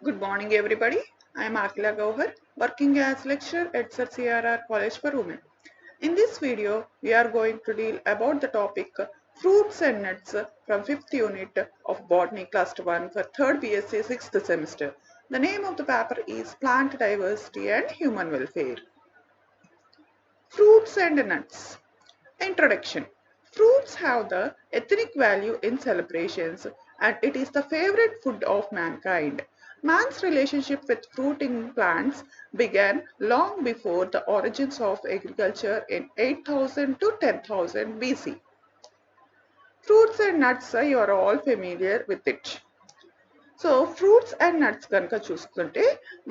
Good morning, everybody. I am Akila Gauhar, working as lecturer at Sir CRR College for Women. In this video, we are going to deal about the topic fruits and nuts from 5th unit of Botany Cluster 1 for 3rd BSc 6th semester. The name of the paper is Plant Diversity and Human Welfare. Fruits and nuts. Introduction. Fruits have the ethnic value in celebrations and it is the favorite food of mankind. Man's relationship with fruiting plants began long before the origins of agriculture in 8000 to 10,000 BC. Fruits and nuts, you are all familiar with it. So fruits and nuts కనుక చూసుకుంటే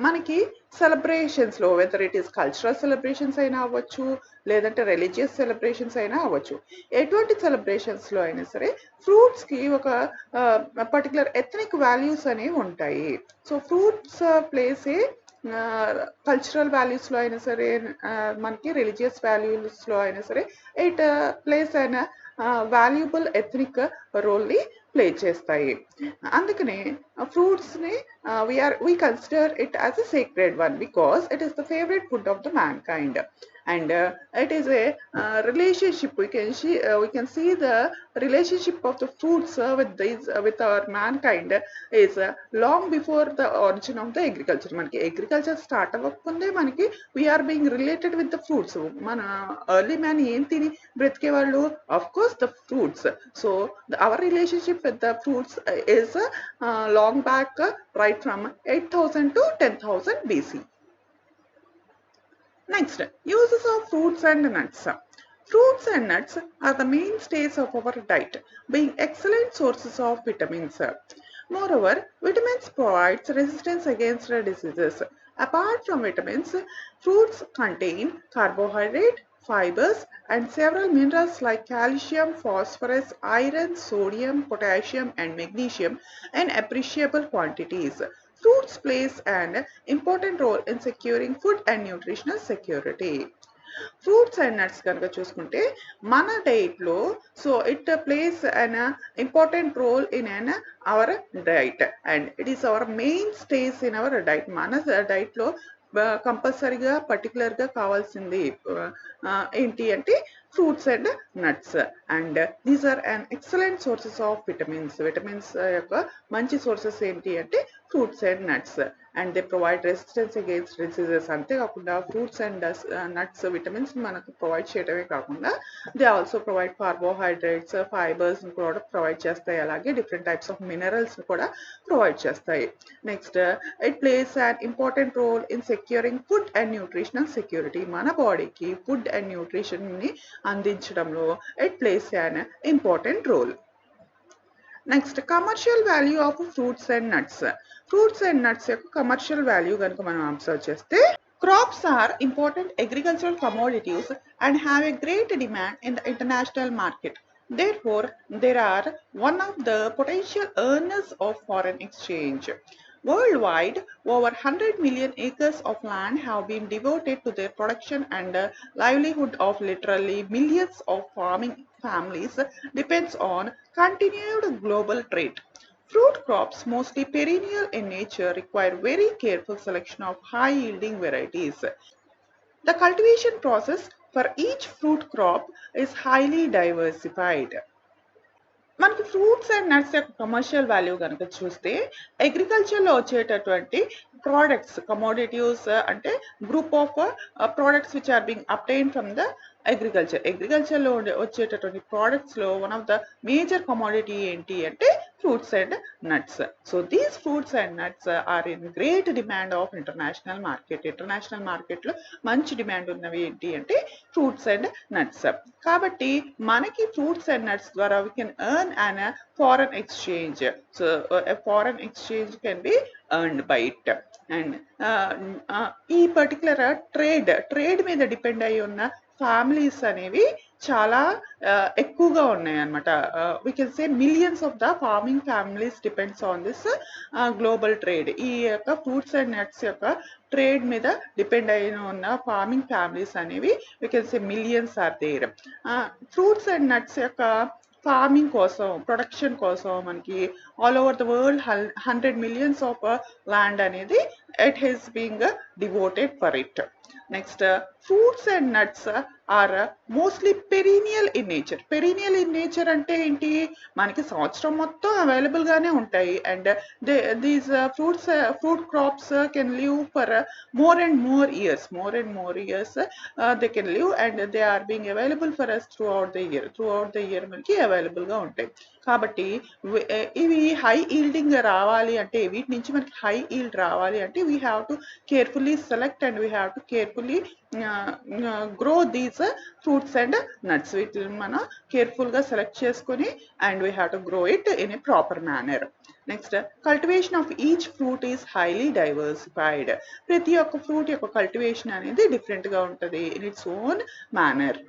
మనకి సెలబ్రేషన్స్లో whether it is cultural celebrations అయినా అవ్వచ్చు, లేదంటే religious celebrations అయినా అవ్వచ్చు, ఎటువంటి సెలబ్రేషన్స్లో అయినా సరే ఫ్రూట్స్కి ఒక పర్టికులర్ ఎథనిక్ వాల్యూస్ అనేవి ఉంటాయి. సో ఫ్రూట్స్ ప్లేస్ ఏ కల్చరల్ వాల్యూస్లో అయినా సరే, మనకి రిలీజియస్ వాల్యూస్లో అయినా సరే, ఇట్ ప్లేస్ అయిన వాల్యుబుల్ ఎథనిక్ రోల్ని ప్లే చేస్తాయి. అందుకనే ఫ్రూట్స్ని we consider it as a sacred one because it is the favorite food of the mankind, and it is a relationship. We can see the relationship of the fruits with our mankind is long before the origin of the agriculture. మనకి agriculture start అవ్వకముందే మనకి we are being related with the fruits. మన early man ఏం తిని బ్రతికేవాళ్ళు? Of course the fruits. So our relationship with the fruits is long back, right from 8000 to 10,000 BC. Next, uses of fruits and nuts. Fruits and nuts are the mainstays of our diet, being excellent sources of vitamins. Moreover, vitamins provides resistance against diseases. Apart from vitamins, fruits contain carbohydrate, fibers, and several minerals like calcium, phosphorus, iron, sodium, potassium, and magnesium in appreciable quantities. Fruits plays an important role in securing food and nutritional security. Fruits and nuts కనుక చూసుకుంటే మన డైట్లో, so it plays an important role in an our diet and it is our main stays in our diet. మన డైట్లో కంపల్సరీగా పర్టికులర్గా కావాల్సింది ఏంటి అంటే fruits and nuts, and these are an excellent sources of vitamins. Vitamins యొక్క మంచి sources ఏంటి అంటే fruits and nuts, and they provide resistance against diseases. అంతేకాకుండా ఫ్రూట్స్ అండ్ నట్స్ విటమిన్స్ మనకు ప్రొవైడ్ చేయడమే కాకుండా they also provide carbohydrates, fibres కూడా provide చేస్తాయి, అలాగే డిఫరెంట్ టైప్స్ ఆఫ్ మినరల్స్ కూడా ప్రొవైడ్ చేస్తాయి. Next, it plays an important role in securing food and nutritional security. మన బాడీకి ఫుడ్ అండ్ న్యూట్రిషన్ని అందించడంలో it plays an important role. Next, commercial value of fruits and nuts. Fruits and nuts యొక్క commercial value కనుక మనం observe చేస్తే, crops are important agricultural commodities and have a great demand in the international market. Therefore, they are one of the potential earners of foreign exchange. Worldwide, over 100 million acres of land have been devoted to their production, and the livelihood of literally millions of farming families depends on continued global trade. Fruit crops, mostly perennial in nature, require very careful selection of high-yielding varieties. The cultivation process for each fruit crop is highly diversified. మనకి fruits and nuts యొక్క commercial value కనుక చూస్తే, అగ్రికల్చర్లో వచ్చేటటువంటి products, commodities అంటే group of products which are being obtain from the అగ్రికల్చర్లో వచ్చేటటువంటి ప్రోడక్ట్స్లో one of the major commodity ఏంటి అంటే fruits and nuts. So these fruits and nuts are in great demand of international market. International మార్కెట్లో మంచి demand ఉన్నవి ఏంటి అంటే ఫ్రూట్స్ అండ్ నట్స్. కాబట్టి మనకి ఫ్రూట్స్ అండ్ నట్స్ ద్వారా we can earn an foreign exchange. So a foreign exchange can be earned by it. And ఈ particular trade మీద డిపెండ్ అయి ఉన్న ఫ్యామిలీస్ అనేవి చాలా ఎక్కువగా ఉన్నాయి అన్నమాట. We can say millions of the farming families depends on this global trade. ఈ యొక్క ఫ్రూట్స్ అండ్ నట్స్ యొక్క ట్రేడ్ మీద డిపెండ్ అయిన ఉన్న ఫార్మింగ్ ఫ్యామిలీస్ అనేవి we can say millions are there. Fruits and nuts యొక్క ఫార్మింగ్ కోసం, ప్రొడక్షన్ కోసం మనకి all over the world 100 millions of land అనేది it is being devoted for it. Next, fruits and nuts are mostly perennial in nature. Perennial in nature అంటే ఏంటి, మనకి సంవత్సరం మొత్తం అవైలబుల్ గానే ఉంటాయి. And these fruit crops can live for more and more years. They can live and they are being available for us throughout the year మనకి available గా ఉంటాయి. కాబట్టి ఇవి హై ఈల్డింగ్ రావాలి అంటే, వీటి నుంచి మనకి హై ఈల్డ్ రావాలి అంటే we have to carefully select and we have to carefully grow these fruits and nuts. వీటిని మనం కేర్ఫుల్గా సెలెక్ట్ చేసుకొని and we have to grow it in a proper manner. Next, cultivation of each fruit is highly diversified. ప్రతి ఒక్క fruit యొక్క cultivation అనేది డిఫరెంట్గా ఉంటుంది in its own manner.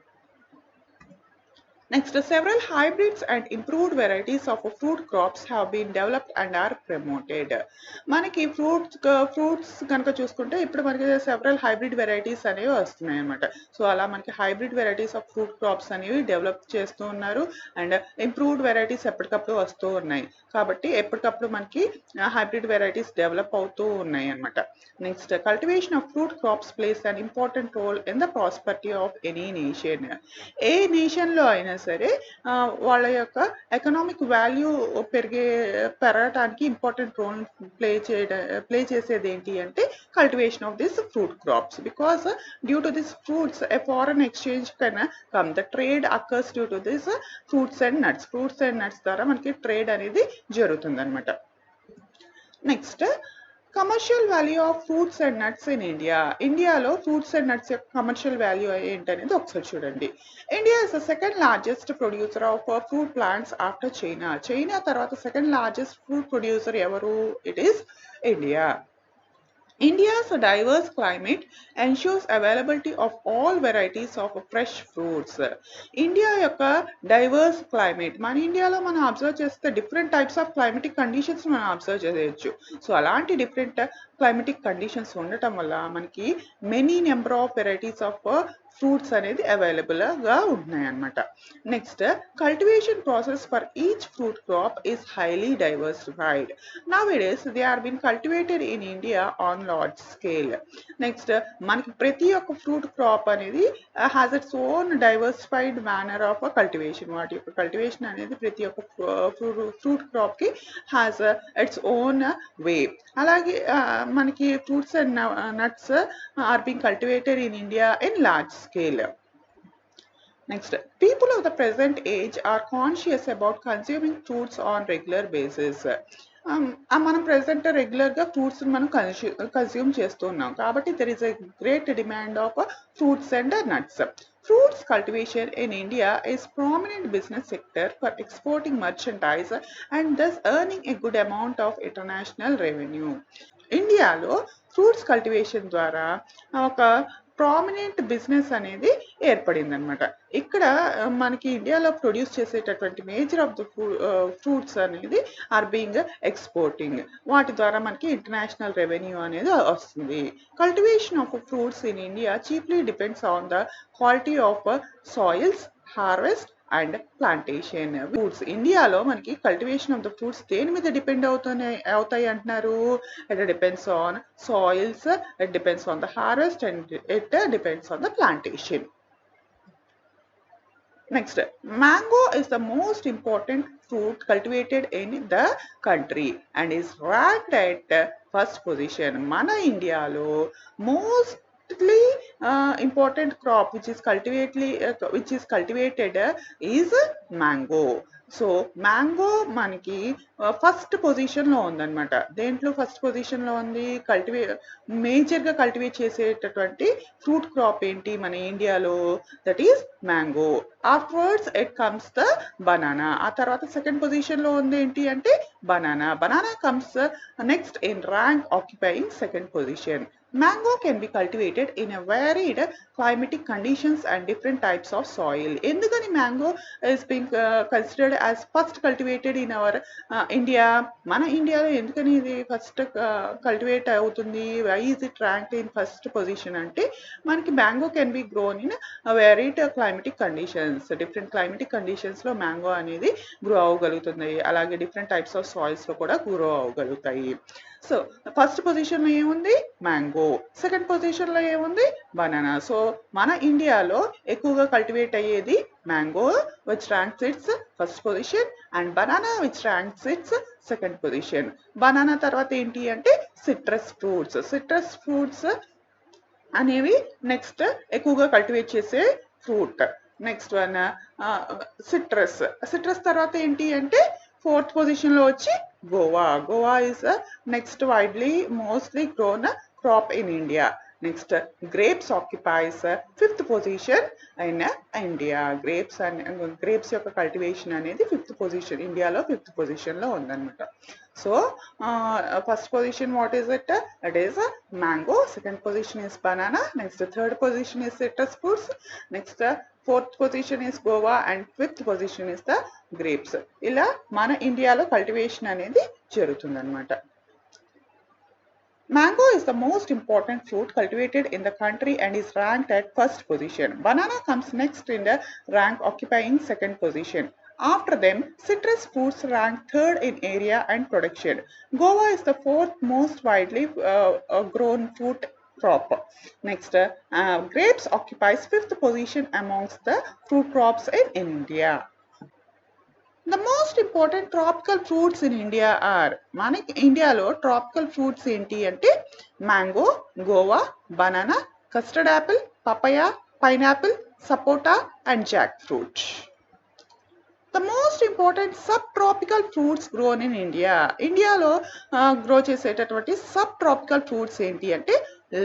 Next, several hybrids and improved varieties of fruit crops have been developed and are promoted. మనకి fruits కనుక చూసుకుంటే ఇప్పుడు మనకి సెవరల్ హైబ్రిడ్ వెరైటీస్ అనేవి వస్తున్నాయి అన్నమాట. సో అలా మనకి hybrid varieties of fruit crops అనేవి డెవలప్ చేస్తూ ఉన్నారు అండ్ ఇంప్రూవ్డ్ వెరైటీస్ ఎప్పటికప్పుడు వస్తూ ఉన్నాయి. కాబట్టి ఎప్పటికప్పుడు మనకి హైబ్రిడ్ వెరైటీస్ డెవలప్ అవుతూ ఉన్నాయి అన్నమాట. Next, cultivation of fruit crops plays an important role in the prosperity of any nation. ఏ నేషన్లో అయినా సరే వాళ్ళ యొక్క ఎకనామిక్ వాల్యూ పెరగటానికి ఇంపార్టెంట్ రోల్ ప్లే చేసేది ఏంటి అంటే cultivation of this fruit crops. Because due to this fruits a foreign exchange can come. The trade occurs due to this fruits and nuts ద్వారా మనకి ట్రేడ్ అనేది జరుగుతుంది అనమాట. Next, commercial value of fruits and nuts in India. ఇండియాలో fruits and nuts యొక్క commercial value ఏంటనేది ఒకసారి చూడండి. India is the second largest producer of fruit plants after China. China తర్వాత సెకండ్ లార్జెస్ట్ ఫ్రూట్ ప్రొడ్యూసర్ ఎవరు? It is India. India's diverse climate ensures availability of all varieties of fresh fruits. India యొక్క diverse climate, మన ఇండియాలో మనం observe చేస్తే different types of climatic conditions మనం observe చేయొచ్చు. So అలాంటి డిఫరెంట్ క్లైమేటిక్ కండిషన్స్ ఉండటం వల్ల మనకి many number of varieties of fruits అనేది అవైలబుల్గా ఉన్నాయి అన్నమాట. Next, cultivation process for each fruit crop is highly diversified. Nowadays they are been cultivated in India on large scale. Next, మనకి ప్రతి ఒక్క ఫ్రూట్ క్రాప్ అనేది has its own diversified manner of cultivation. వాటి యొక్క కల్టివేషన్ అనేది ప్రతి ఒక్క fruit క్రాప్కి హ్యాస్ ఇట్స్ ఓన్ వే. అలాగే మనకి fruits and nuts are being cultivated in India in large scale. Next, people of the present age are conscious about consuming fruits on regular basis. మనం present రెగ్యులర్గా fruits మనం consume చేస్తూ ఉన్నాం కాబట్టి there is a great demand of fruits and nuts. Fruits cultivation in India is prominent business sector for exporting merchandise and thus earning a good amount of international revenue. ఇండియాలో fruits cultivation ద్వారా ఒక prominent business అనేది ఏర్పడింది అనమాట. ఇక్కడ మనకి ఇండియాలో produce చేసేటటువంటి మేజర్ ఆఫ్ ద ఫ్రూట్స్ అనేది ఆర్ బీయింగ్ ఎక్స్పోర్టింగ్. వాటి ద్వారా మనకి ఇంటర్నేషనల్ రెవెన్యూ అనేది వస్తుంది. Cultivation of fruits in India cheaply depends on the quality of soils, harvest and plantation. Fruits ఇండియాలో మనకి కల్టివేషన్ ఆఫ్ ద ఫ్రూట్స్ దేని మీద డిపెండ్ అవుతాయి అంటున్నారు? It depends on soils, it depends on the harvest and it depends on the plantation. Next, mango is the most important fruit cultivated in the country and is ranked at first position. Mana Indialo mostly important crop which is cultivated is mango. So mango మనకి first పొజిషన్లో ఉందన్నమాట. దేంట్లో first పొజిషన్లో ఉంది? మేజర్గా cultivate చేసేటటువంటి fruit crop ఏంటి మన ఇండియాలో? That is mango. Afterwards it comes the banana. ఆ తర్వాత సెకండ్ పొజిషన్లో ఉంది ఏంటి అంటే banana. Banana comes next in rank occupying second position. Mango can be cultivated in a varied climatic conditions and different types of soil. ఎందుకని mango is being considered as first cultivated in our India? మన ఇండియాలో ఎందుకని ఇది first cultivate అవుతుంది? Why is it ranked in first position అంటే మనకి mango can be grown in varied climatic conditions. Different climatic conditions లో mango అనేది grow అవ్వగలుగుతుంది. అలాగే different types of soils లో కూడా గ్రో అవ్వగలుగుతాయి. సో ఫస్ట్ పొజిషన్లో ఏముంది? మ్యాంగో. సెకండ్ పొజిషన్లో ఏముంది? బనానా. సో మన ఇండియాలో ఎక్కువగా కల్టివేట్ అయ్యేది mango which ranks it's first position and banana which ranks it's second position. Banana తర్వాత ఏంటి అంటే సిట్రస్ ఫ్రూట్స్. సిట్రస్ ఫ్రూట్స్ అనేవి నెక్స్ట్ ఎక్కువగా కల్టివేట్ చేసే fruit. Next one citrus. Citrus తర్వాత ఏంటి అంటే ఫోర్త్ పొజిషన్లో వచ్చి Goa. Goa is next widely mostly grown crop in India. Next, grapes occupies fifth position in India. Grapes యొక్క కల్టివేషన్ అనేది ఫిఫ్త్ పొజిషన్, ఇండియాలో ఫిఫ్త్ పొజిషన్లో ఉందన్నమాట. So first position what is it? It is mango. Second position is banana. Next third position is citrus fruits. Next fourth position is Goa and fifth position is the grapes. ఇలా మన ఇండియాలో cultivation అనేది జరుగుతుందన్నమాట. Mango is the most important fruit cultivated in the country and is ranked at first position. Banana comes next in the rank, occupying second position. After them, citrus fruits rank third in area and production. Guava is the fourth most widely grown fruit crop. Next, grapes occupies fifth position amongst the fruit crops in India. The most important tropical fruits in India are, మనకి ఇండియాలో tropical fruits ఏంటి అంటే mango, guava, banana, custard apple, papaya, pineapple, sapota and jackfruit. The most important subtropical fruits grown in India. ఇండియాలో grow చేసేటటువంటి subtropical fruits ఏంటి అంటే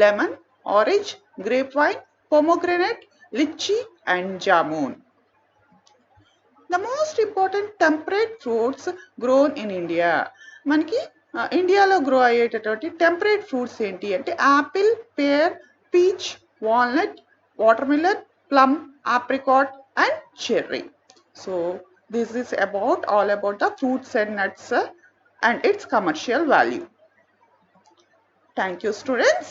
lemon, orange, grape vine, pomegranate, litchi and jamun. The most important temperate fruits grown in India. మనకి ఇండియాలో grow అయ్యేటటువంటి temperate fruits ఏంటి అంటే Apple, pair, peach, walnut, watermelon, plum, apricot and cherry. So this is all about the fruits and nuts and its commercial value. Thank you, students.